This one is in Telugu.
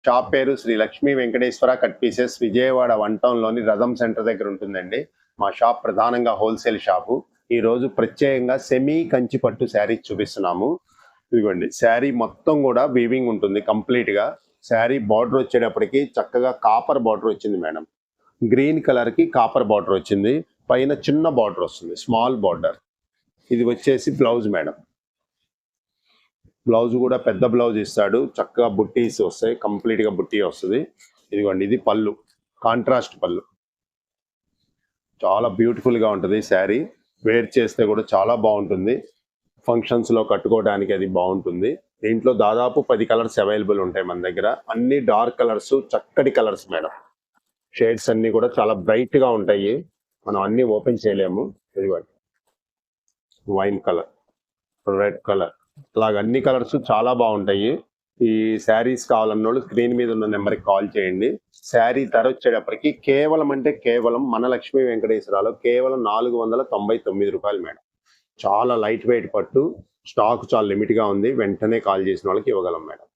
షాప్ పేరు శ్రీ లక్ష్మీ వెంకటేశ్వర కట్ పీసెస్, విజయవాడ 1 టౌన్లోని రథం సెంటర్ దగ్గర ఉంటుందండి. మా షాప్ ప్రధానంగా హోల్సేల్ షాపు. ఈ రోజు ప్రత్యేకంగా సెమీ కంచి పట్టు శారీస్ చూపిస్తున్నాము. ఇదిగోండి, శారీ మొత్తం కూడా వీవింగ్ ఉంటుంది కంప్లీట్ గా. శారీ బార్డర్ వచ్చేటప్పటికి చక్కగా కాపర్ బార్డర్ వచ్చింది మేడం. గ్రీన్ కలర్ కి కాపర్ బార్డర్ వచ్చింది. పైన చిన్న బార్డర్ వస్తుంది, స్మాల్ బార్డర్. ఇది వచ్చేసి బ్లౌజ్ మేడం. బ్లౌజ్ కూడా పెద్ద బ్లౌజ్ ఇస్తాడు. చక్కగా బుట్టీస్ వస్తాయి, కంప్లీట్ గా బుట్టీ వస్తుంది. ఇదిగోండి, ఇది పళ్ళు, కాంట్రాస్ట్ పళ్ళు. చాలా బ్యూటిఫుల్ గా ఉంటుంది శారీ. వేర్ చేస్తే కూడా చాలా బాగుంటుంది. ఫంక్షన్స్ లో కట్టుకోవడానికి అది బాగుంటుంది. దీంట్లో దాదాపు 10 కలర్స్ అవైలబుల్ ఉంటాయి మన దగ్గర. అన్ని డార్క్ కలర్స్, చక్కటి కలర్స్ మేడం. షేడ్స్ అన్ని కూడా చాలా బ్రైట్ గా ఉంటాయి. మనం అన్ని ఓపెన్ చేయలేము. ఇదిగోండి, వైన్ కలర్, రెడ్ కలర్, అలాగ అన్ని కలర్స్ చాలా బాగుంటాయి. ఈ శారీస్ కావాలన్నోళ్ళు స్క్రీన్ మీద ఉన్న నెంబర్కి కాల్ చేయండి. శారీ ధర వచ్చేటప్పటికి కేవలం మన లక్ష్మీ వెంకటేశ్వరలో కేవలం 499 రూపాయలు మేడం. చాలా లైట్ వెయిట్ పట్టు. స్టాక్ చాలా లిమిట్ గా ఉంది. వెంటనే కాల్ చేసిన వాళ్ళకి ఇవ్వగలం మేడం.